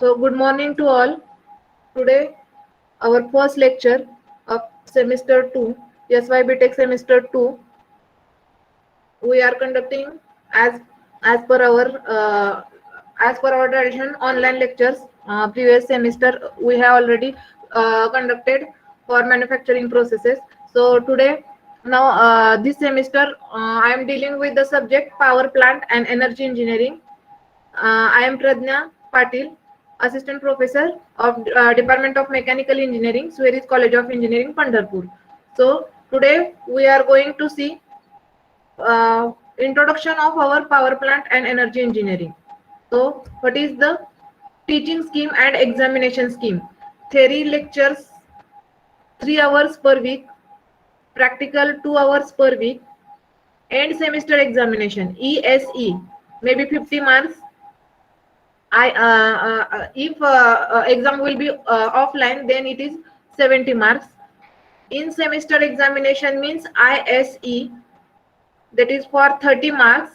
So, good morning to all. Today, our first lecture of semester 2, SYB Tech semester 2, we are conducting as as per our uh, as per our tradition online lectures. Previous semester we have already conducted for manufacturing processes. So today, now this semester, I am dealing with the subject power plant and energy engineering. I am Pradnya Patil, Assistant Professor of Department of Mechanical Engineering, Sweris College of Engineering, Pandharpur. So today we are going to see introduction of our power plant and energy engineering. So what is the teaching scheme and examination scheme? Theory lectures 3 hours per week, practical 2 hours per week, end semester examination ESE, maybe 50 marks. If exam will be offline, then it is 70 marks. In semester examination means ISE, that is for 30 marks,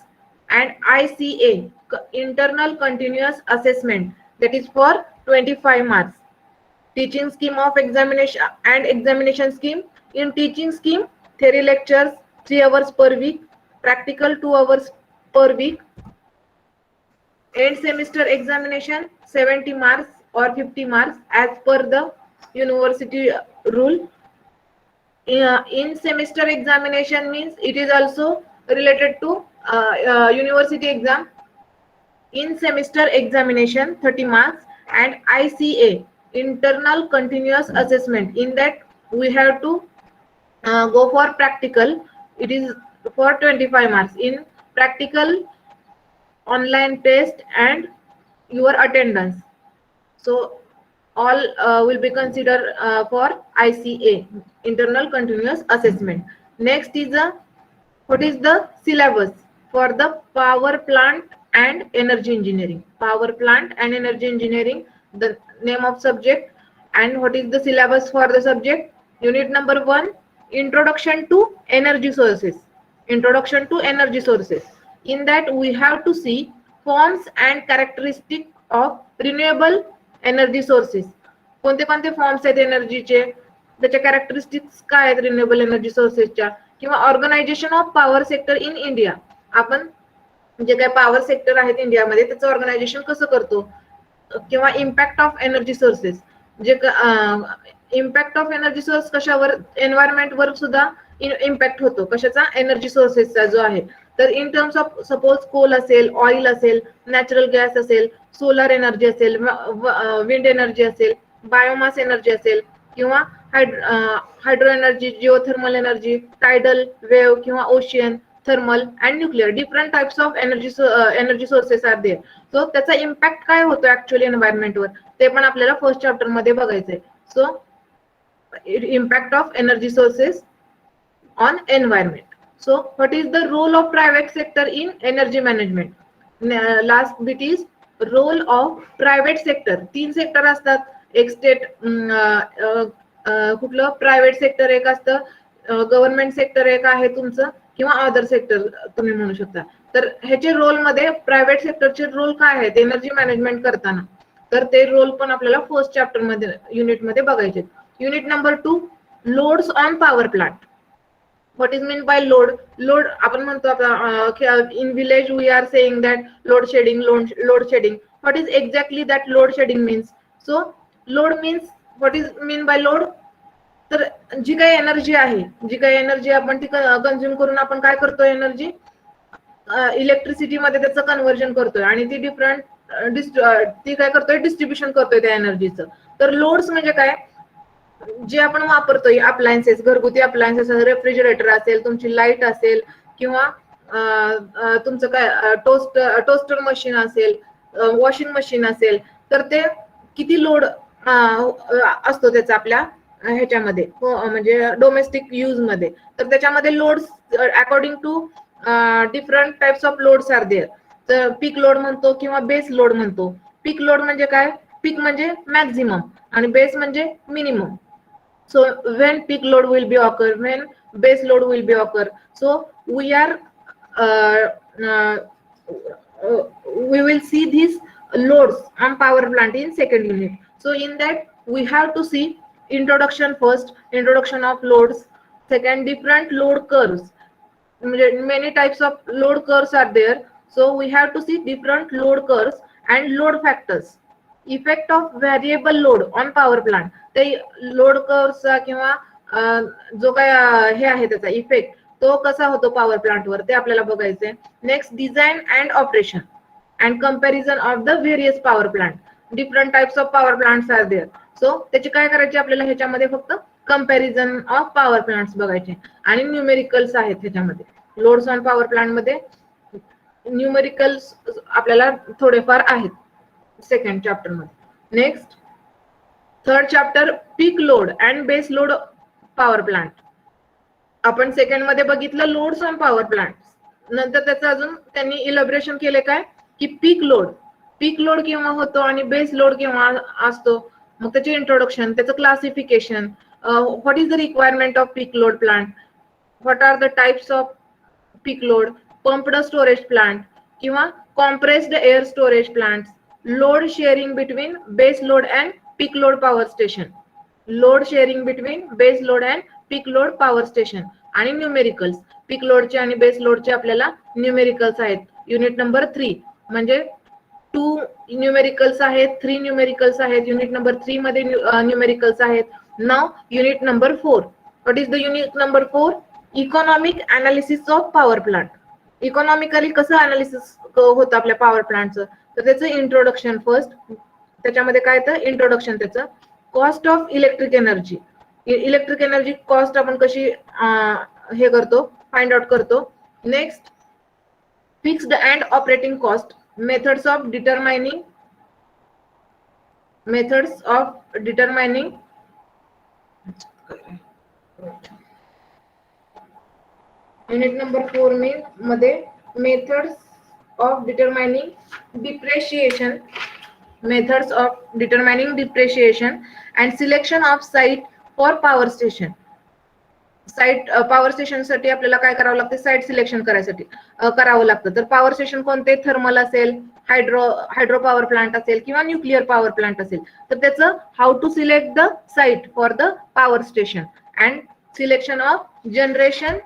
and ICA, internal continuous assessment, that is for 25 marks. Teaching scheme of examination and examination scheme. In teaching scheme, theory lectures 3 hours per week, practical 2 hours per week, end semester examination 70 marks or 50 marks as per the university rule. In semester examination means it is also related to university exam. In semester examination 30 marks, and ICA, internal continuous assessment, in that we have to go for practical. It is for 25 marks. In practical, online test and your attendance. So all will be considered for ICA, internal continuous assessment. Next is what is the syllabus for the power plant and energy engineering? Power plant and energy engineering, the name of subject, and what is the syllabus for the subject? Unit number 1, introduction to energy sources. Introduction to energy sources. In that we have to see forms and characteristic of renewable energy sources. कोणते कोणते forms आहेत एनर्जीचे, त्याच्या characteristics काय आहेत renewable energy सोर्सेसच्या, किंवा organisation of power sector in India. आपण जे काही पॉवर सेक्टर आहेत इंडियामध्ये त्याचं ऑर्गनायझेशन कसं करतो, किंवा इम्पॅक्ट ऑफ एनर्जी सोर्सेस, जे इम्पॅक्ट ऑफ एनर्जी सोर्स कशावर, एन्व्हायरमेंटवर सुद्धा इम्पॅक्ट होतो. कशाचा, एनर्जी सोर्सेसचा जो आहे. तर in terms of suppose coal असेल, ऑइल असेल, नॅचरल गॅस असेल, सोलर एनर्जी असेल, विंड एनर्जी असेल, बायोमास एनर्जी असेल, किंवा hydro energy, geothermal energy, tidal wave किंवा ocean, thermal and nuclear, different types of energy sources are there. So त्याचा impact काय होतो ऍक्च्युअली एन्व्हायरमेंटवर, ते पण आपल्याला फर्स्ट चॅप्टर मध्ये बघायचंय. So impact of energy sources on environment. So what is the role of private sector in energy management? Last bit is role of private sector. 3 sector असतात. एक स्टेट कुठलं प्रायव्हेट सेक्टर एक असतं, government sector एक आहे तुमचं, किंवा other sector तुम्ही म्हणू शकता. तर ह्याचे रोल मध्ये प्रायव्हेट सेक्टरचे रोल काय आहेत एनर्जी मॅनेजमेंट करताना, तर ते रोल पण आपल्याला फर्स्ट चॅप्टर मध्ये युनिट मध्ये बघायचे. Unit number 2, loads on power plant. What is mean by load? Load आपण म्हणतो in village we are saying that load shedding, load shedding. What is exactly that load shedding means? So load means, what is mean by load? तर जी काही energy आहे, जी काही energy आपण ती consume करून आपण काय करतोय, एनर्जी इलेक्ट्रिसिटी मध्ये त्याचं कन्व्हर्जन करतोय, आणि ती ती काय करतोय, डिस्ट्रीब्युशन करतोय त्या एनर्जीचं. तर लोड्स म्हणजे काय, जे आपण वापरतोय अप्लायन्सेस, घरगुती अप्लायन्सेस, रेफ्रिजरेटर असेल, तुमची लाईट असेल, किंवा तुमचं काय टोस्टर मशीन असेल, वॉशिंग मशीन असेल, तर ते किती लोड असतो त्याचा आपल्या ह्याच्यामध्ये, म्हणजे डोमेस्टिक यूज मध्ये. तर त्याच्यामध्ये loads according to different types of loads are there. तर पीक लोड म्हणतो किंवा बेस लोड म्हणतो. पीक लोड म्हणजे काय, पीक म्हणजे मॅक्झिमम आणि बेस म्हणजे minimum. So when peak load will be occur, when base load will be occur. So we are we will see this loads on power plant in second unit. So in that we have to see introduction first, introduction of loads. Second, different load curves. Many types of load curves are there. So we have to see different load curves and load factors. Effect of variable load on power plant. ते load कर्वचा किंवा जो काय हे आहे त्याचा effect तो कसा होतो पॉवर प्लांटवर ते आपल्याला बघायचंय. Next, design and operation and comparison of the various power plant. Different types of power plants are there. So त्याची काय करायची आपल्याला ह्याच्यामध्ये फक्त कंपॅरिझन ऑफ पॉवर प्लांट्स बघायचे आणि न्यूमेरिकल्स आहेत ह्याच्यामध्ये. लोड्स ऑन पॉवर प्लांट मध्ये न्यूमेरिकल्स आपल्याला थोडेफार आहेत सेकंड चॅप्टर मध्ये. Next, third chapter peak load and base load power plant. आपण सेकंड मध्ये बघितलं लोड्स ऑन पॉवर प्लांट. नंतर त्याचं अजून त्यांनी इलॅबोरेशन केले काय की पीक लोड केव्हा होतो आणि बेस लोड केव्हा असतो. मग त्याचे इंट्रोडक्शन, त्याचं classification, what is the requirement of peak load plant, what are the types of peak load, pumped storage plant किंवा compressed air storage plant, load sharing between base load and peak load power station, load sharing between base load and peak load power station आणि numericals. Peak लोडचे आणि base लोडचे आपल्याला numericals आहेत unit number 3. म्हणजे 2 numericals आहेत, 3 numericals आहेत. Unit number 3 मध्ये न्यूमेरिकल्स आहेत. Now unit number 4. What is the unit number 4? Economic analysis of power plant. Economically कसं अनालिसिस होतं आपल्या पॉवर प्लांटचं, तर त्याचं इंट्रोडक्शन फर्स्ट. त्याच्यामध्ये काय तर इंट्रोडक्शन त्याचं. Cost of electric energy. Electric energy cost आपण कशी हे करतो, फाइंड आउट करतो. Next, fixed and operating cost, methods of determining unit number 4 मध्ये methods of determining depreciation and selection of site for power station. Site power station साठी आपल्याला काय करावं लागतं, साइट सिलेक्शन करावं लागतं. तर पॉवर स्टेशन कोणते, थर्मल असेल, हायड्रो पॉवर प्लांट असेल किंवा न्यूक्लिअर पॉवर प्लांट असेल, तर त्याचं how to select the site for the power station and selection of generation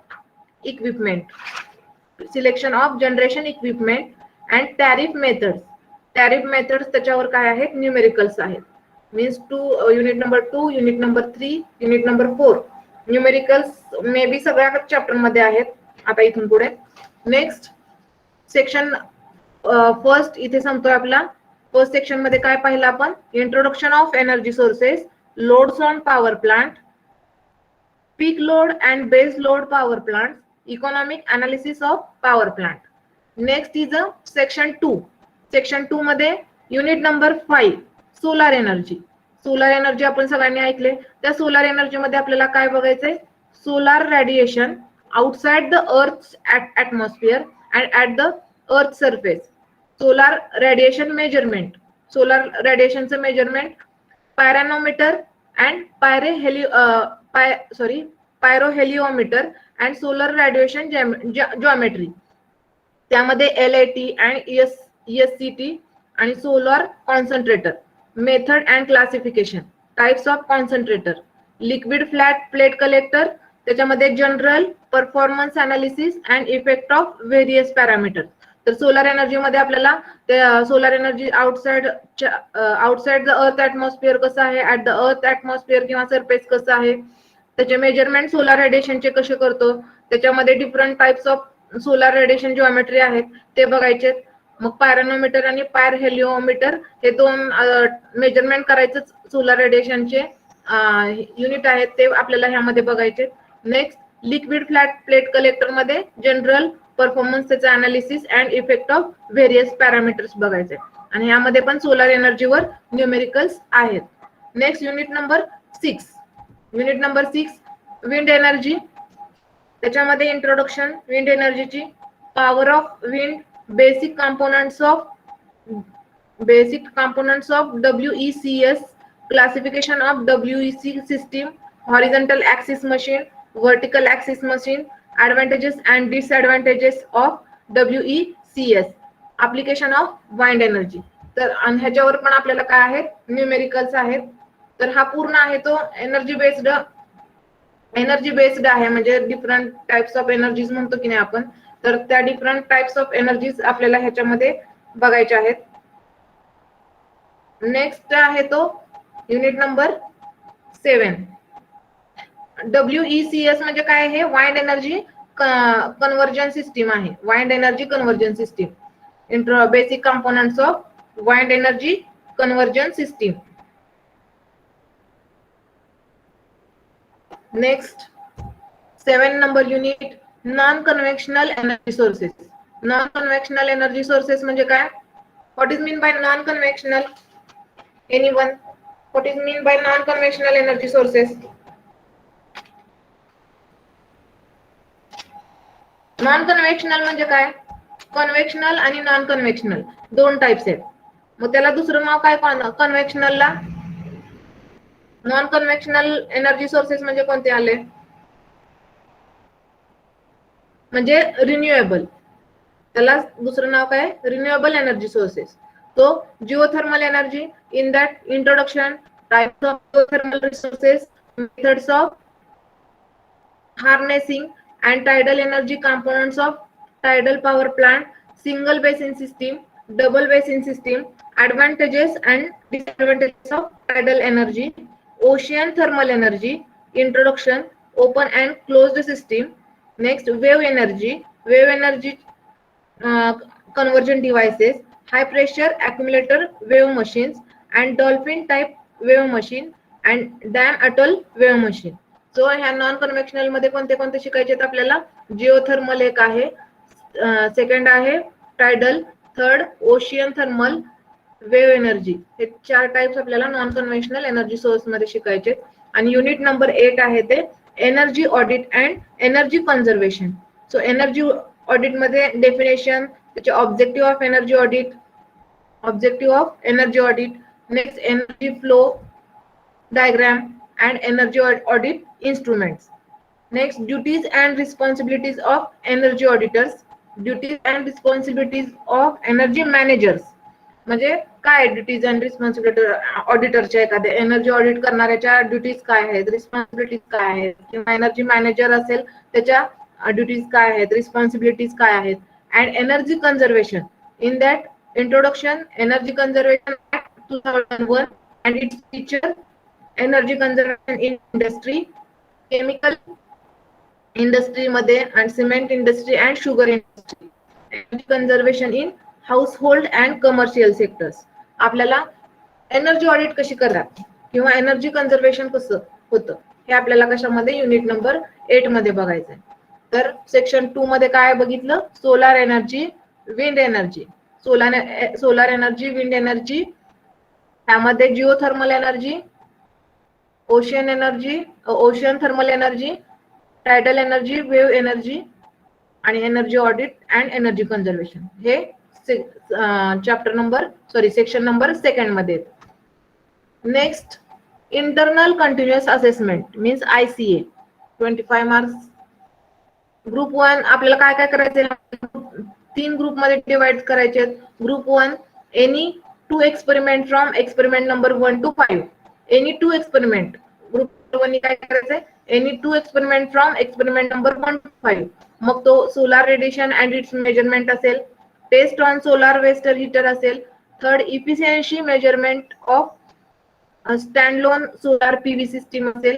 equipment and tariff methods त्याच्यावर काय आहेत, न्यूमेरिकल्स आहेत. Means unit number 2, unit number 3, unit number 4 numericals may be सगळ्या chapter मध्ये आहेत आता इथून पुढे. नेक्स्ट सेक्शन फर्स्ट इथे संपतोय आपला. फर्स्ट सेक्शन मध्ये काय पाहिलं आपण, introduction of energy sources, loads on power plant, peak load and base load power plant, economic analysis of power plant. Next is a section 2. Section 2 मध्ये unit number 5 solar energy. Solar energy आपण सगळ्यांनी ऐकले. त्या solar energy मध्ये आपल्याला काय बघायचंय, solar radiation outside the earth atmosphere and at the earth surface. Solar radiation measurement, solar रेडिएशनचं measurement, pyranometer and pyroheliometer and solar radiation geometry. त्यामध्ये LAT अँड ESCT आणि solar concentrator. Method and classification, types of concentrator, liquid flat plate collector, त्याच्यामध्ये general performance analysis and effect of various parameter. तर solar energy मध्ये आपल्याला solar energy outside the earth atmosphere कसं आहे, at the earth atmosphere किंवा surface कसं आहे, त्याचे मेजरमेंट सोलार रेडिएशनचे कसे करतो, त्याच्यामध्ये different types of solar radiation geometry आहेत ते बघायचे. मग पायरॅनोमीटर आणि पायरहेलिओमीटर हे 2 मेजरमेंट करायचं सोलार रेडिएशनचे युनिट आहेत ते आपल्याला ह्यामध्ये बघायचे. Next, liquid flat plate collector मध्ये जनरल परफॉर्मन्स, त्याचा analysis and effect of various parameters बघायचे आणि ह्यामध्ये पण सोलार एनर्जीवर न्यूमेरिकल्स आहेत. Next unit number 6. Unit number 6 wind energy. त्याच्यामध्ये इंट्रोडक्शन विंड एनर्जीची, power of wind, basic components of WECS, classification of WEC system, horizontal axis machine, vertical axis machine, advantages and disadvantages of WECS, application of wind energy. तर आणि ह्याच्यावर पण आपल्याला काय आहेत, numericals आहेत. तर हा पूर्ण आहे तो एनर्जी बेस्ड आहे, म्हणजे डिफरंट टाइप्स ऑफ एनर्जीज म्हणतो की नाही आपण, तर त्या डिफरंट टाइप्स ऑफ एनर्जीज आपल्याला ह्याच्यामध्ये बघायच्या आहेत. नेक्स्ट आहे तो युनिट नंबर 7. WECS म्हणजे काय आहे, वाइंड एनर्जी कन्वर्जन सिस्टीम आहे. Wind energy conversion system, basic components of wind energy conversion system. Next 7 number unit, non conventional energy sources. Non conventional energy sources म्हणजे काय, what is mean bye non conventional, anyone, what is mean bye non conventional energy sources? Non conventional म्हणजे काय, conventional आणि non conventional दोन types आहेत. मग त्याला दुसरं नाव काय कन्व्हेन्शनलला? नॉन कन्व्हेन्शनल एनर्जी सोर्सेस म्हणजे कोणते आले, म्हणजे रिन्युएबल. त्याला दुसरं नाव काय, रिन्युएबल एनर्जी सोर्सेस. तो geothermal energy, in that introduction, types of geothermal resources, methods of harnessing and tidal energy components of tidal power plant, single basin system, double basin system, advantages and disadvantages of tidal energy, ocean thermal energy, introduction, open and closed system. Next, wave energy conversion devices, high pressure accumulator wave machines, and dolphin type wave machine, and dam atoll wave machine. So ह्या non conventional मध्ये कोणते कोणते शिकायचे आहेत आपल्याला, geothermal एक आहे, second आहे tidal, third ocean thermal, wave energy. हे 4 टाइप्स आपल्याला नॉन कन्व्हेन्शनल एनर्जी सोर्स मध्ये शिकायचे. आणि युनिट नंबर 8 आहे ते energy audit and energy conservation. So energy audit मध्ये डेफिनेशन, त्याचे objective of energy audit, next energy flow diagram and energy audit instruments. Next, duties and responsibilities of energy auditors, duties and responsibilities of energy managers. म्हणजे काय duties and responsibility ऑडिटरच्या, एखाद्या energy audit करणाऱ्याच्या duties काय आहेत, responsibilities काय आहेत, किंवा एनर्जी मॅनेजर असेल त्याच्या ड्युटीज काय आहेत, रिस्पॉन्सिबिलिटीज काय आहेत. And energy conservation, in that introduction energy conservation act 2001 and its feature, energy conservation in industry, chemical industry मध्ये, आणि cement industry and sugar industry, energy conservation in house hold and commercial sectors. आपल्याला energy audit कशी करतात किंवा energy conservation कसं होतं हे आपल्याला कशामध्ये, युनिट नंबर 8 मध्ये बघायचं आहे. तर सेक्शन 2 मध्ये काय बघितलं, solar energy, wind energy. Solar energy, wind energy, त्यामध्ये geothermal energy, ocean thermal energy, tidal energy, wave energy, आणि energy audit and energy conservation. हे सेक्शन नंबर 2 मध्ये. Next, internal continuous assessment means ICA, 25 marks. Group 1 आपल्याला काय काय करायचंय, 3 group मध्ये divide करायचे. Group 1, any 2 experiment from experiment number 1 to 5. Any 2 experiment, group 1 काय करायचंय, any 2 experiment from experiment number 1 to 5. मग तो solar radiation and its measurement असेल, test on solar waste heater असेल, third efficiency measurement of standalone solar PV system असेल,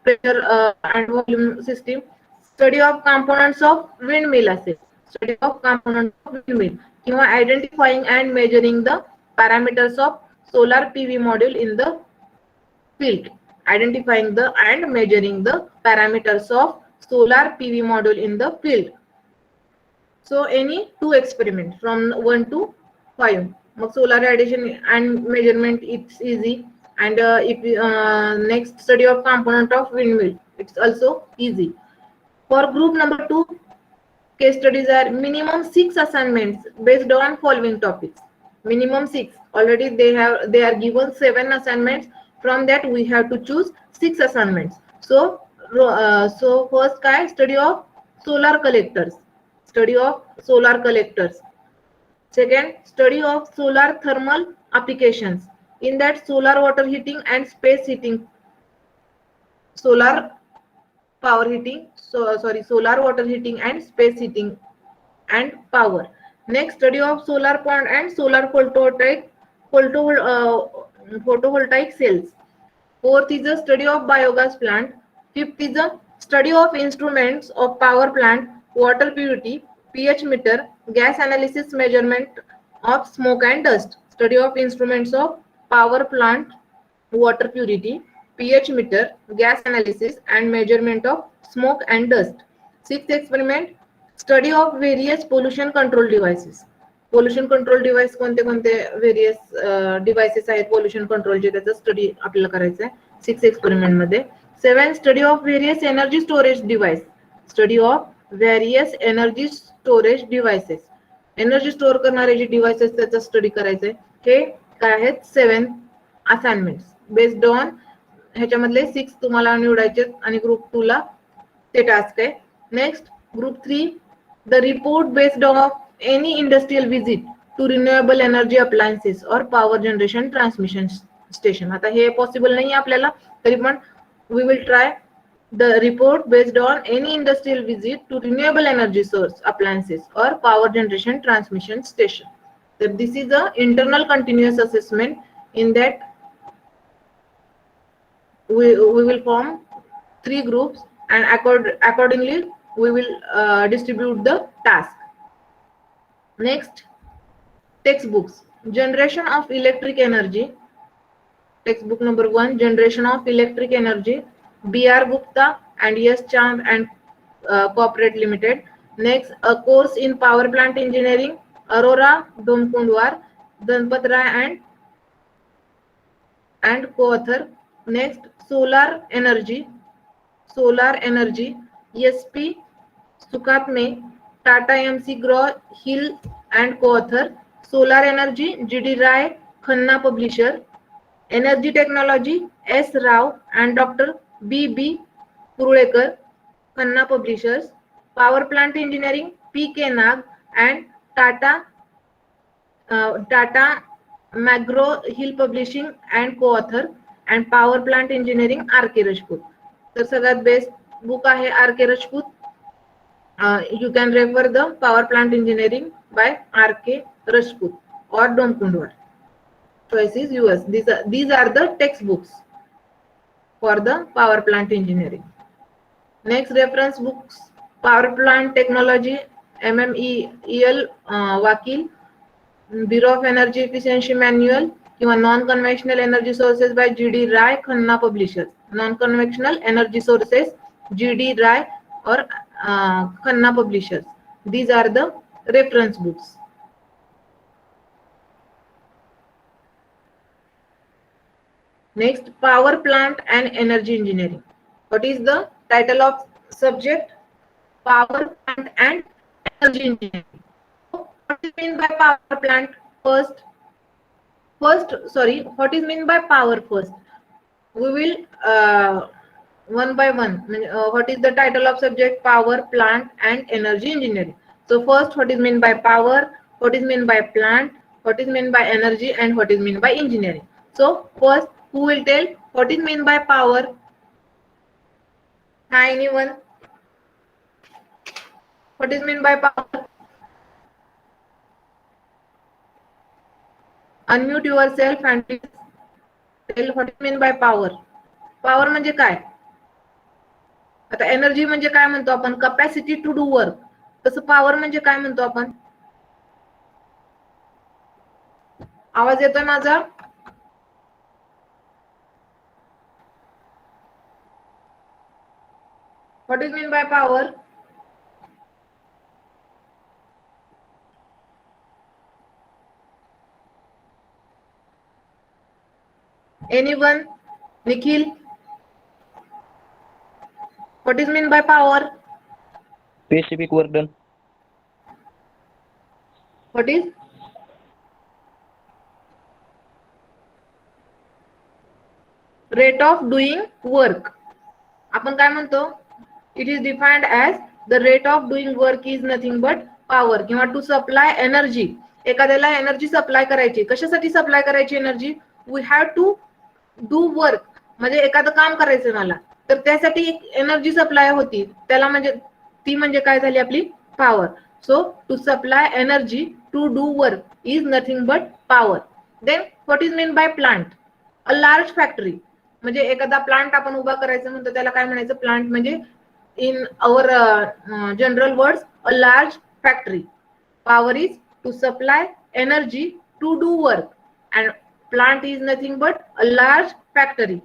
pressure and volume system, study of components of wind mill असेल, study of component of wind mill, किंवा identifying and measuring the parameters of solar PV module in the field, identifying the and measuring the parameters of solar PV module in the field. So any 2 experiments from 1 to 5. Solar radiation and measurement, it's easy. And if next, study of component of windmill, it's also easy. For group number 2, case studies are minimum 6 assignments based on following topics. Minimum 6. Already they are given 7 assignments. From that we have to choose 6 assignments. So first काय, study of solar collectors, Second, study of solar thermal applications. In that, solar water heating and space heating, solar power heating, solar water heating and space heating and power. Next, study of solar pond and solar photovoltaic cells. Fourth is the study of biogas plant. Fifth is the study of instruments of power plant, water purity, pH meter, gas analysis, measurement of smoke and dust. Study of instruments of power plant, water purity, pH meter, gas analysis and measurement of smoke and dust. Sixth experiment, study of various pollution control devices. Pollution control device कोणते कोणते various devices आहेत pollution कंट्रोलचे, त्याचा study आपल्याला करायचा आहे 6 experiment मध्ये. 7 study of various energy storage device. Study of various energy storage devices, energy store करणारे जे डिव्हाइसेस त्याचा स्टडी करायचंय. हे काय आहेत 7 असाइनमेंट्स बेस्ड ऑन ह्याच्यामधले 6 तुम्हाला निवडायचे आणि ग्रुप 2 ला ते टास्क आहे. Next group 3, the report based of any industrial visit to renewable energy appliances or power generation transmission station. आता हे पॉसिबल नाही आपल्याला, तरी पण we will try the report based on any industrial visit to renewable energy source appliances or power generation transmission station. So this is a internal continuous assessment. In that we will form 3 groups and accordingly we will distribute the task. Next, textbooks. Generation of electric energy. Textbook number 1, Generation of Electric Energy, B.R. Gupta and S. Chand and Corporate Limited. Next, a course in Power Plant Engineering, Arora Domkundwar, Dhanpat Rai and co-author. Next, Solar Energy, S.P. Sukatme, Tata MC Graw Hill and co-author. Solar Energy, G.D. Rai, Khanna publisher. Energy Technology, S. Rao and Dr. B.B. Purulekar, Khanna publishers. Power Plant Engineering, P.K. Nag and Tata McGraw Hill Publishing and co-author. And Power Plant Engineering, R.K. Rajput. तर सगळ्यात best book आहे R.K. Rajput. You can refer the Power Plant Engineering by R.K. Rajput or Domkundwar. Choice is yours. These are the textbooks for the Power Plant Engineering. Next reference books, Power Plant Technology, MMEL Wakil, Bureau of Energy Efficiency Manual किंवा Non Conventional Energy Sources by G.D. Rai, Khanna publishers. Non Conventional Energy Sources, G.D. Rai or Khanna publishers. These are the reference books. Next, Power Plant and Energy Engineering. What is the title of subject? Power Plant and Energy Engineering. What is mean by power plant? What is mean by power first? We will one by one. What is the title of subject? Power Plant and Energy Engineering. So first, what is mean by power, what is mean by plant, what is mean by energy and what is mean by engineering. So first, who will tell what is mean by power? Hi, anyone? What is mean by power? Unmute yourself and please tell what is mean by power. Power म्हणजे काय? आता energy म्हणजे काय म्हणतो आपण? Capacity to do work. तसं power म्हणजे काय म्हणतो आपण? आवाज येतोय माझा? What is mean by power? Anyone? Nikhil? What is mean by power? Specific work done. What is? Rate of doing work. आपण काय म्हणतो? It is defined as the rate of doing work is nothing but power किंवा to supply energy. एखाद्याला energy supply करायची, कशासाठी supply करायची energy? We have to do work, म्हणजे एखादं काम करायचं मला, तर त्यासाठी एक एनर्जी सप्लाय होती, त्याला म्हणजे ती म्हणजे काय झाली आपली power. So to supply energy to do work is nothing but power. Then what is mean by plant? A large factory, म्हणजे एखादा प्लांट आपण उभा करायचं म्हणतो त्याला काय म्हणायचं? प्लांट म्हणजे in our general words a large factory. Power is to supply energy to do work and plant is nothing but a large factory.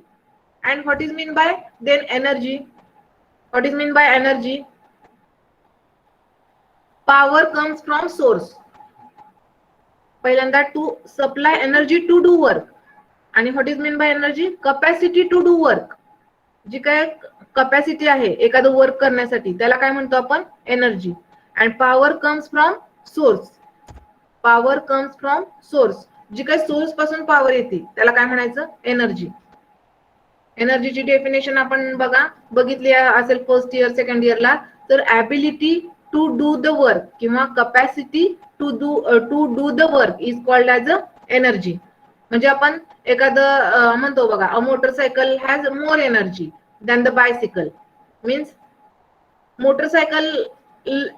And what is mean by then energy? What is mean by energy? Power comes from source. पहिल्यांदा to supply energy to do work, आणि what is mean by energy? Capacity to do work. जी काय capacity आहे एखादं work करण्यासाठी त्याला काय म्हणतो आपण? Energy. And power comes from source. Power comes from source, जी काही सोर्स पासून पॉवर येते त्याला काय म्हणायचं? एनर्जी. एनर्जीची डेफिनेशन आपण बघितली असेल फर्स्ट इयर सेकंड इयरला. तर ability to do the work किंवा capacity to do the work is called as a energy. म्हणजे आपण एखादं म्हणतो बघा, a motorcycle has more energy than the bicycle. Means motorcycle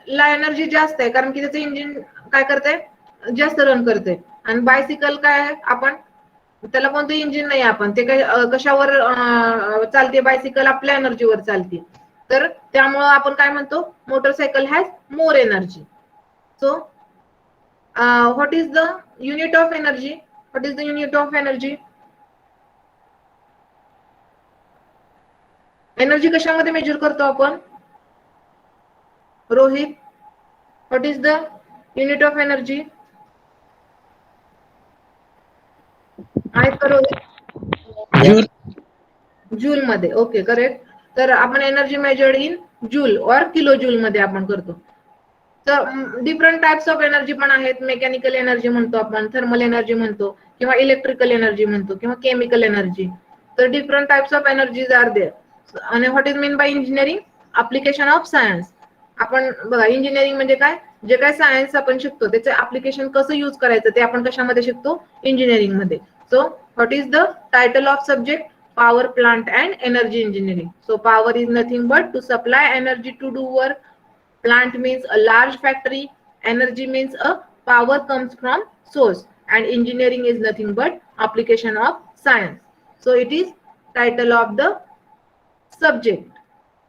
ला एनर्जी जास्त आहे कारण की त्याचं इंजिन काय करते? जास्त रन करते. आणि बायसिकल काय आहे? आपण त्याला कोणतं इंजिन नाही, आपण ते कशावर चालते? बायसिकल आपल्या एनर्जीवर चालते. तर त्यामुळं आपण काय म्हणतो? Motorcycle has more energy. So what is the unit of energy? What is the unit of energy? Energy कशामध्ये मेजर करतो आपण? Rohit, what is the unit of energy? आहेत का रोहित? जूल मध्ये. Okay, correct. तर आपण एनर्जी मेजर्ड इन जूल और kilo joule मध्ये आपण करतो. तर डिफरंट टाइप्स ऑफ एनर्जी पण आहेत. मेकॅनिकल एनर्जी म्हणतो आपण, थर्मल एनर्जी म्हणतो, किंवा इलेक्ट्रिकल एनर्जी म्हणतो, किंवा केमिकल एनर्जी. तर different types of energies are there. आणि what is mean by engineering? Application of science. आपण बघा, इंजिनिअरिंग म्हणजे काय? जे काय सायन्स आपण शिकतो त्याचं ऍप्लिकेशन कसं यूज करायचं ते आपण कशामध्ये शिकतो? इंजिनिअरिंग मध्ये. So what is the title of subject? Power plant and energy engineering. So power is nothing but to supply energy to do work. Plant means a large factory. Energy means a power comes from source. And engineering is nothing but application of science. So it is title of the subject.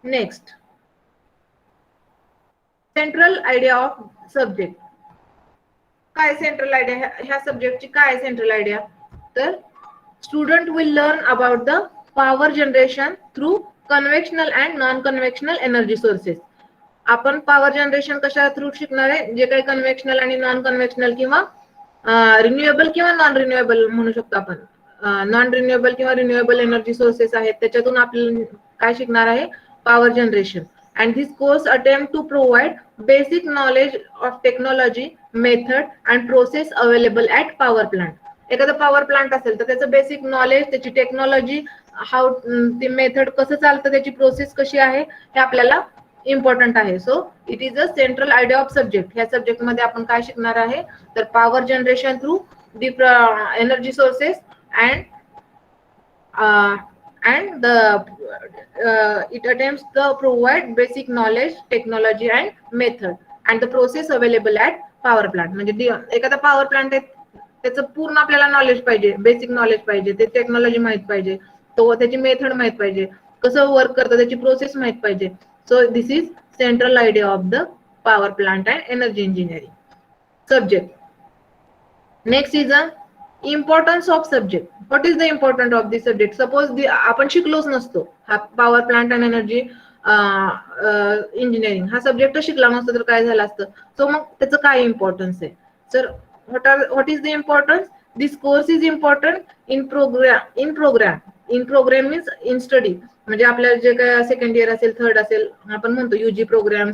Next, central idea of subject. काय central idea ह्या सब्जेक्टची? काय central idea? तर student will learn about the power generation through conventional and non-conventional energy sources. आपण power generation कशा through शिकणार आहे? जे काही कन्व्हेन्शनल आणि नॉन कन्व्हेन्शनल किंवा रिन्युएबल किंवा नॉन रिन्युएबल म्हणू शकतो आपण. नॉन रिन्युएबल किंवा रिन्युएबल एनर्जी सोर्सेस आहेत, त्याच्यातून आपण काय शिकणार आहे? Power generation. And this course attempt to provide basic knowledge of technology, method and process available at power plant. एखादा पॉवर प्लांट असेल तर त्याचं बेसिक नॉलेज, त्याची टेक्नॉलॉजी, हाऊ ती मेथड कसं चालतं, त्याची प्रोसेस कशी आहे, हे आपल्याला इम्पॉर्टंट आहे. So it is a central idea of subject. ह्या सब्जेक्ट मध्ये आपण काय शिकणार आहे? तर power generation through energy sources and it attempts to provide basic knowledge, technology and method and the process available at power plant. म्हणजे एखादा power plant आहे त्याचं पूर्ण आपल्याला नॉलेज पाहिजे, बेसिक नॉलेज पाहिजे, ते टेक्नॉलॉजी माहित पाहिजे, तो त्याची मेथड माहित पाहिजे, कसं वर्क करतं त्याची प्रोसेस माहित पाहिजे. So this is central idea of the power plant and energy engineering subject. Next is a importance of subject. What is the importance of this subject? Suppose आपण शिकलोच नसतो हा power plant and energy engineering हा subject शिकला नसतो तर काय झालं असतं? सो मग त्याचं काय इम्पॉर्टन्स आहे? Sir what is the importance? This course is important in program means in study. म्हणजे आपल्याला जे काय सेकंड इयर असेल, थर्ड असेल, आपण म्हणतो युजी प्रोग्राम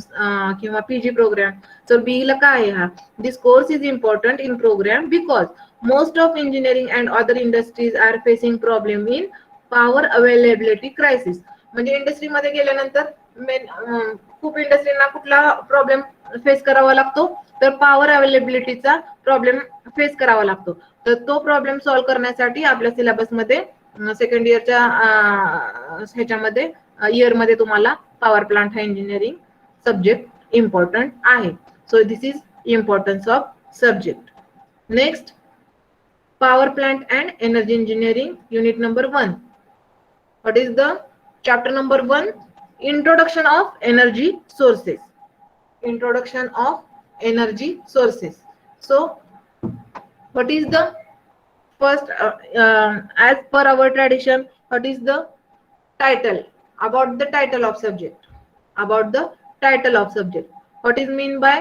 किंवा पीजी प्रोग्राम. तर बी ला काय आहे हा? This course is important in program because most of engineering and other industries are facing problem in power availability crisis. म्हणजे इंडस्ट्रीमध्ये गेल्यानंतर खूप इंडस्ट्रीजना कुठला प्रॉब्लेम फेस करावा लागतो? तर पॉवर अवेलेबिलिटीचा प्रॉब्लेम फेस करावा लागतो. तर तो प्रॉब्लेम सॉल्व्ह करण्यासाठी आपल्या सिलेबसमध्ये सेकंड इयरच्या ह्याच्यामध्ये इयरमध्ये तुम्हाला पॉवर प्लांट हा इंजिनिअरिंग सब्जेक्ट इम्पॉर्टंट आहे. So this is importance of subject. Next, power plant and energy engineering, unit number 1. What is the chapter number 1? Introduction of energy sources. Introduction of energy sources. So what is the first, as per our tradition, what is the title? About the title of subject. About the title of subject. What is mean by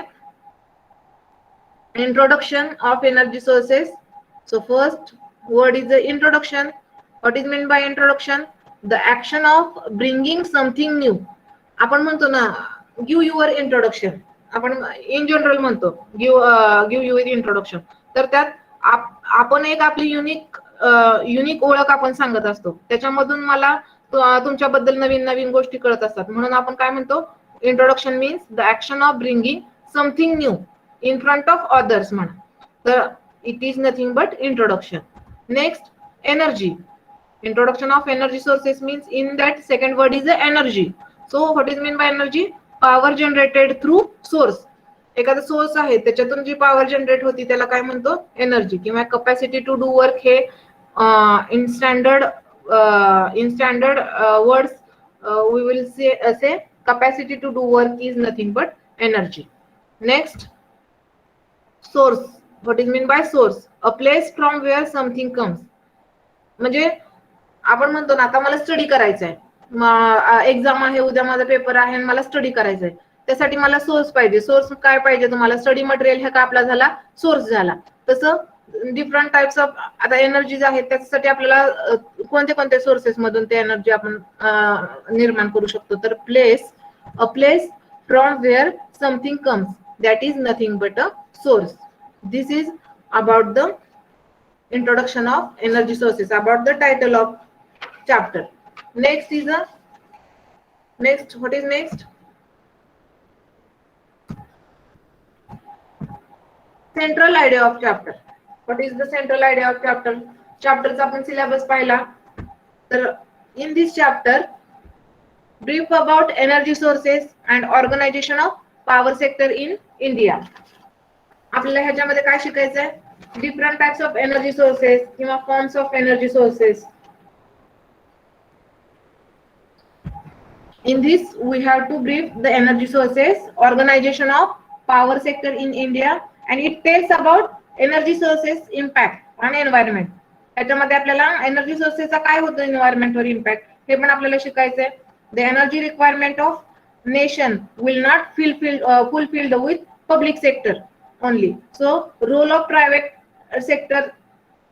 introduction of energy sources? So first word is the introduction. What is meant by introduction? The action of bringing something new. आपण म्हणतो ना give your introduction, आपण in general म्हणतो give you introduction. तर त्यात आपण एक आपली युनिक ओळख आपण सांगत असतो, त्याच्यामधून मला तुमच्याबद्दल नवीन नवीन गोष्टी कळत असतात, म्हणून आपण काय म्हणतो, introduction means the action of bringing something new in front of others म्हणा. तर it is nothing but introduction. Next, energy. Introduction of energy sources means in that second word is the energy. So what is mean by energy? Power generated through source. एखादा source आहे त्याच्यातून जी power generate होती त्याला काय म्हणतो, energy. किंवा capacity to do work हे in standard words we will say capacity to do work is nothing but energy. Next, source. What is mean by source? A place from where something comes. म्हणजे आपण म्हणतो ना, आता मला study करायचा आहे, exam आहे, उद्या माझा पेपर आहे आणि मला स्टडी करायचा आहे, त्यासाठी मला सोर्स पाहिजे. सोर्स काय पाहिजे तुम्हाला? स्टडी मटेरियल हे का आपला झाला सोर्स झाला. तसं डिफरंट टाइप्स ऑफ आता एनर्जीज आहेत, त्याच्यासाठी आपल्याला कोणते कोणते सोर्सेस मधून ते एनर्जी आपण निर्माण करू शकतो. तर a place from where something comes, that is nothing but a source. This is about the introduction of energy sources, about the title of chapter. Next is what is next? Central idea of chapter. What is the central idea of chapter? Chapterचा आपण syllabus पाहिला. तर in this chapter, brief about energy sources and organization of power sector in India. आपल्याला ह्याच्यामध्ये काय शिकायचंय? Different types of energy sources किंवा forms of energy sources. In this we have to brief the energy sources, organization of power sector in India, and it tells about energy sources impact on environment. ह्याच्यामध्ये आपल्याला energy सोर्सेसचा काय होतो एन्व्हायरमेंटवर impact हे पण आपल्याला शिकायचंय. The energy requirement of nation will not fulfilled with public sector only. So role of private sector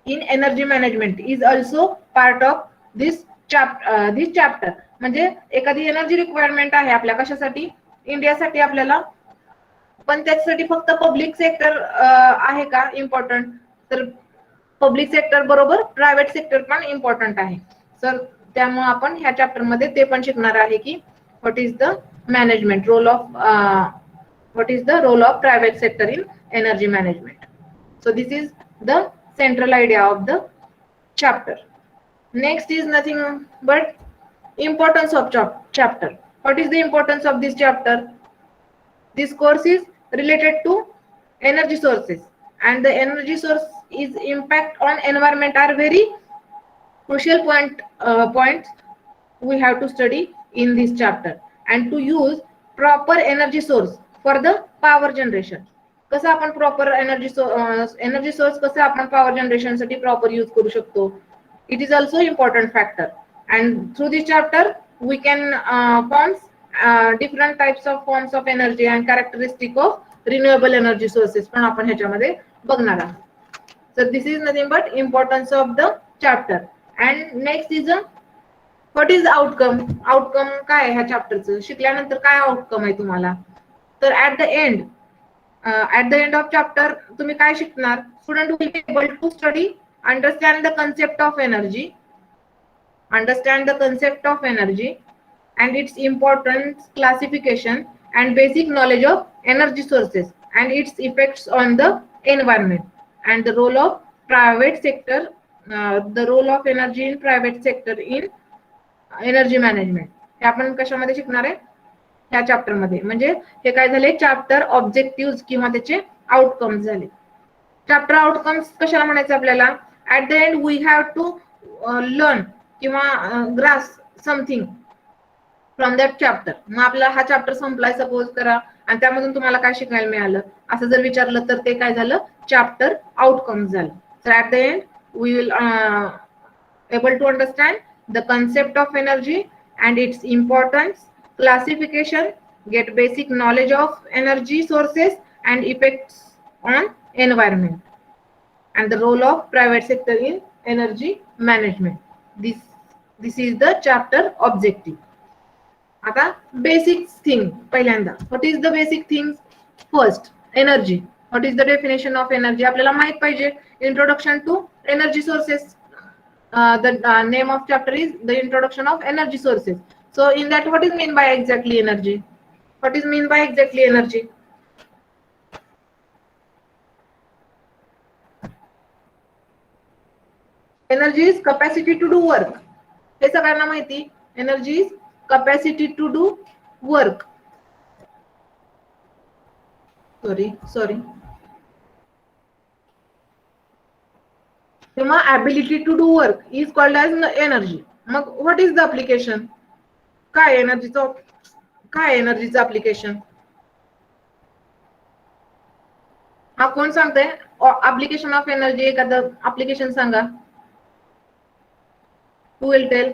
in energy management is also part of this chapter. म्हणजे एखादी एनर्जी रिक्वायरमेंट आहे आपल्या कशासाठी, इंडियासाठी आपल्याला, पण त्याच्यासाठी फक्त पब्लिक सेक्टर आहे का इम्पॉर्टंट? तर पब्लिक सेक्टर बरोबर प्रायव्हेट सेक्टर पण इम्पॉर्टंट आहे. तर त्यामुळे आपण ह्या चॅप्टर मध्ये ते पण शिकणार आहे की what is the management role of what is the role of private sector in energy management. So this is the central idea of the chapter. Next is nothing but importance of chapter. What is the importance of this chapter? This course is related to energy sources, and the energy source is impact on environment are very crucial points we have to study in this chapter, and to use proper energy source for the power generation. कसं आपण proper energy source कसं आपण power generation साठी proper use करू शकतो, it is also important factor. And through this chapter we can forms different types of forms of energy and characteristic of renewable energy sources पण आपण ह्याच्यामध्ये बघणार आहोत. So this is nothing but importance of the chapter. And next is what is outcome. Outcome काय आहे ह्या चॅप्टरचं, शिकल्यानंतर काय आउटकम आहे तुम्हाला? तर at the end of chapter तुम्ही काय शिकणार? Student will be able to study, understand the concept of energy, and its importance, classification and basic knowledge of energy sources and its effects on the environment, and the role of private sector, the role of energy in private sector in energy management. हे आपण कशामध्ये शिकणार आहे ह्या chapter मध्ये. म्हणजे हे काय झाले चॅप्टर ऑब्जेक्टिव्ह किंवा त्याचे आउटकम्स झाले. चॅप्टर आउटकम्स कशाला म्हणायचं आपल्याला, at the end we have to learn किंवा grasp something from that chapter. मग आपला हा चॅप्टर संपलाय सपोज करा आणि त्यामधून तुम्हाला काय शिकायला मिळालं असं जर विचारलं तर ते काय झालं चॅप्टर आउटकम्स झालं. So at the end we will able to understand the concept of energy and its importance, classification, get basic knowledge of energy sources and effects on environment, and the role of private sector in energy management. This is the chapter objective. आता basic thing पहिल्यांदा, what is the basic thing. First energy. What is the definition of energy आपल्याला माहित पाहिजे. Introduction to energy sources. The name of chapter is the introduction of energy sources. So in that, what is mean by exactly energy? What is mean by exactly energy? Energy is capacity to do work. हे सगळ्यांना माहिती. Energy is capacity to do work. Sorry. किंवा ability to do work is called as energy. मग what is the application? काय एनर्जीचं, काय एनर्जीचं application. हा कोण सांगतंय ऍप्लिकेशन ऑफ एनर्जी. एखादं ऍप्लिकेशन सांगा. Who will tell?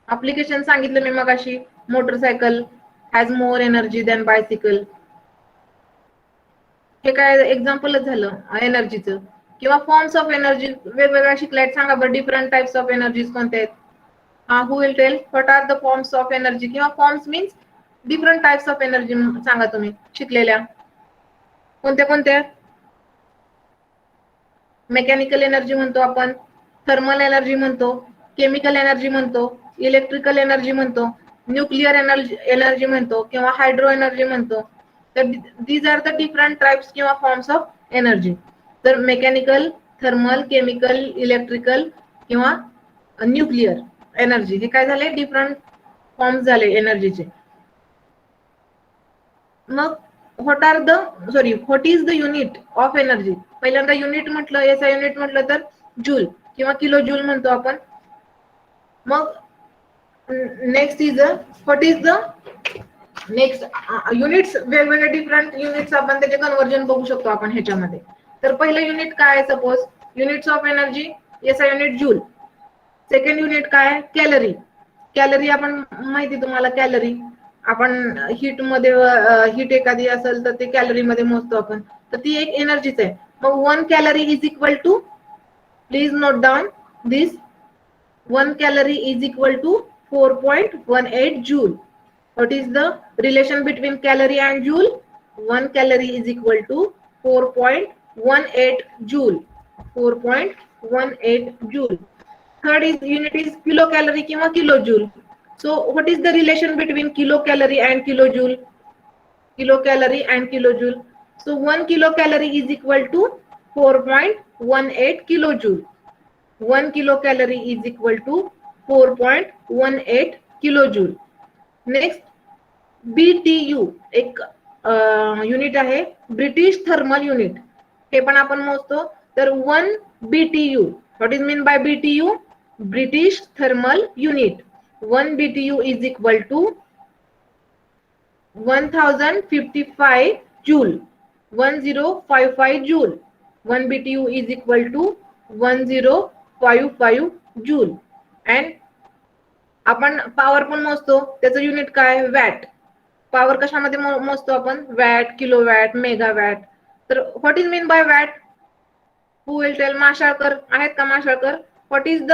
ऍप्लिकेशन सांगितलं मी मगाशी. Motorcycle has more energy than bicycle. हे काय एक्झाम्पलच झालं एनर्जीचं. किंवा फॉर्म्स ऑफ एनर्जी वेगवेगळ्या शिकल्यात. सांगा बरं डिफरंट टाइप्स ऑफ एनर्जीज कोणते आहेत. Who will tell what are the forms of energy. किंवा forms means different types of energy सांगा तुम्ही शिकलेल्या. कोणत्या कोणत्या. मेकॅनिकल एनर्जी म्हणतो आपण, थर्मल एनर्जी म्हणतो, केमिकल एनर्जी म्हणतो, इलेक्ट्रिकल एनर्जी म्हणतो, न्यूक्लिअर एनर्जी म्हणतो किंवा हायड्रो एनर्जी म्हणतो. तर these are the different types किंवा फॉर्म्स ऑफ एनर्जी. तर मेकॅनिकल, थर्मल, केमिकल, इलेक्ट्रिकल किंवा न्यूक्लिअर एनर्जी हे काय झाले डिफरंट फॉर्म्स झाले एनर्जीचे. मग what is the unit of energy. पहिल्यांदा युनिट म्हटलं, एसआय युनिट म्हटलं तर जूल किंवा किलो जूल म्हणतो आपण. मग next is what is the next units. वेगवेगळे डिफरंट युनिट्स आपण त्याचे कन्वर्जन बघू शकतो आपण ह्याच्यामध्ये. तर पहिलं युनिट काय आहे suppose units of energy SI unit joule. Second unit काय कॅलरी. कॅलरी आपण माहिती तुम्हाला कॅलरी आपण हीट मध्ये हीट एखादी असेल तर ते कॅलरी मध्ये मोजतो आपण. तर ती एक एनर्जीच आहे. मग 1 calorie is equal to, please note down this, 1 calorie is equal to 4.18 joule. What is the relation between calorie and joule? 1 calorie is equal to 4.18 joule. 4.18 joule. Third is unit is kilocalorie किंवा kilojoule. So what is the relation between kilocalorie and kilojoule? Kilocalorie and kilojoule. So 1 kilocalorie is equal to 4.18 kilojoule. 1 kilocalorie is equal to 4.18 kilojoule. Next BTU एक unit आहे British thermal unit. हे पण आपण मोजतो. तर 1 BTU. What is mean bye BTU? British thermal unit. 1 BTU is equal to 1055 joule. 1055 joule. 1 BTU is equal to 1055 joule. And आपण power पण मोजतो. त्याचं युनिट काय वॅट. पॉवर कशामध्ये मोजतो आपण वॅट, किलोवॅट, मेगावॅट. तर what is mean by watt? Who will tell? Mashalkar आहेत का माशाळकर? व्हॉट इज द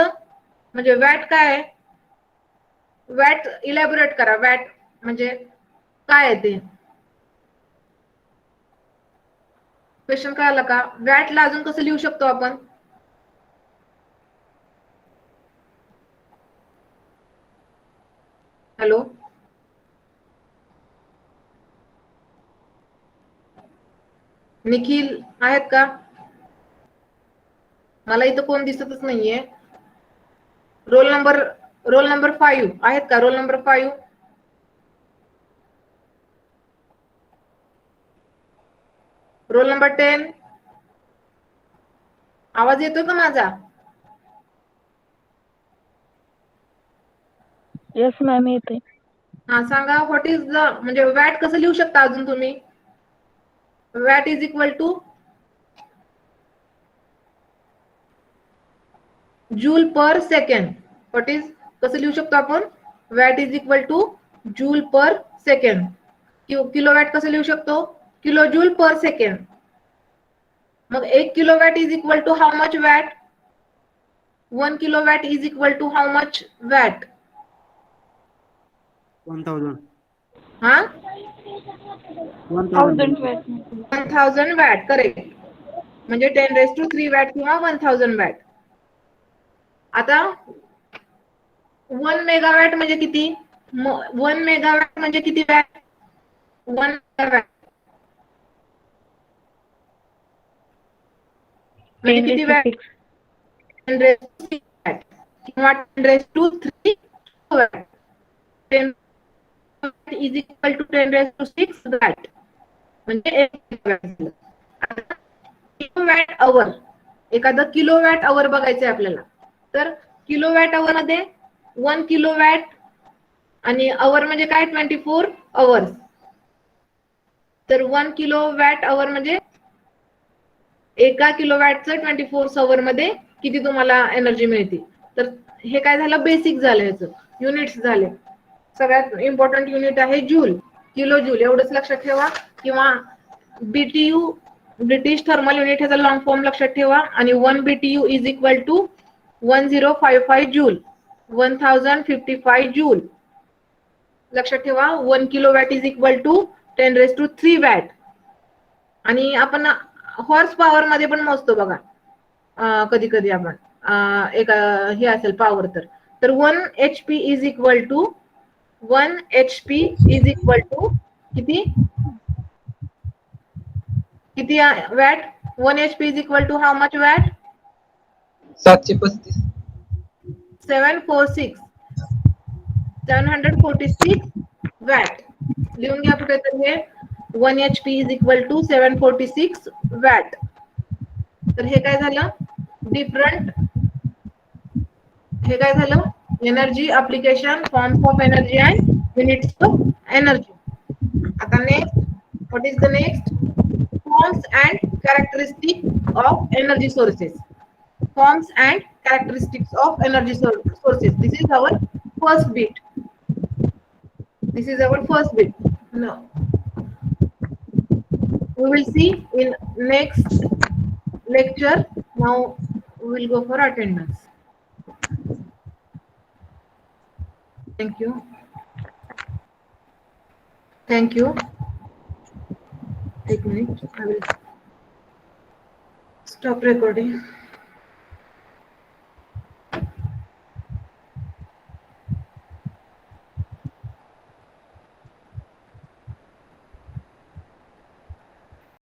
म्हणजे वॅट काय आहे? वॅट इलॅबोरेट करा. वॅट म्हणजे काय आहे ते. क्वेश्चन कळाला का? वॅटला अजून कसं लिहू शकतो आपण? हॅलो निखिल आहेत का? मला इथं कोण दिसतच नाहीये. रोल नंबर 5 आहेत का? Roll number 5. Roll number 10. आवाज येतो का माझा? येस मॅम येते. हा सांगा. व्हॉट इज द म्हणजे वॅट कसं लिहू शकता अजून तुम्ही? Watt is equal to joule per second. What is कसं लिहू शकतो आपण? Watt is equal to joule per second. Kilowatt कसं लिहू शकतो? Kilo joule per second. मग 1 kilowatt is equal to how much watt? 1 kilowatt is equal to how much watt? 1000. हा 1000 watt. 1000 watt. Correct. म्हणजे 10⁻³ वॅट किंवा 1000 वॅट. आता 1 megawatt म्हणजे किती? 1 मेगावॅट म्हणजे किती वॅट? 1 मेगावॅट म्हणजे किती वॅट? 10⁻³ वॅट किंवा 10⁻³ watt. 10 is equal to 10⁻⁶ watt म्हणजे 1 मेगावॅट. आता किलोवॅट अवर, एखादं किलोवॅट अवर बघायचंय आपल्याला. तर किलोवॅट अवर मध्ये 1 किलोवॅट आणि अवर म्हणजे काय? 24 अवर्स. तर 1 किलोवॅट अवर म्हणजे एका किलोवॅटचं 24 अवर मध्ये किती तुम्हाला एनर्जी मिळते. तर हे काय झालं? बेसिक झालं, याचं युनिट्स झाले. सगळ्यात इम्पॉर्टंट युनिट आहे जूल, किलो जूल, एवढंच लक्षात ठेवा. किंवा बीटीयू, ब्रिटिश थर्मल युनिट, ह्याचा लॉंग फॉर्म लक्षात ठेवा. आणि 1 BTU is equal to 1055 joule, 1055 joule. लक्षात ठेवा. 1 kilowatt is equal to 10⁻³ watt. आणि आपण हॉर्स पॉवर मध्ये पण मोजतो बघा. कधी कधी आपण एक हे असेल पॉवर, तर 1 HP is equal to 1 HP is equal to किती किती watt? 1 HP is equal to how much watt? 735. 746 watt. लिहून घ्या कुठेतरी हे. 1 HP is equal to 746 watt. तर हे काय झालं? डिफरंट, हे काय झालं? Energy application, forms of energy and units of energy. आता next, what is the next? Forms and characteristic of energy sources. Forms and characteristics of energy sources. This is our first bit. This is our first bit. No. We will see in next lecture. Now we will go for attendance. Thank you. Thank you. Take a minute. I will stop recording.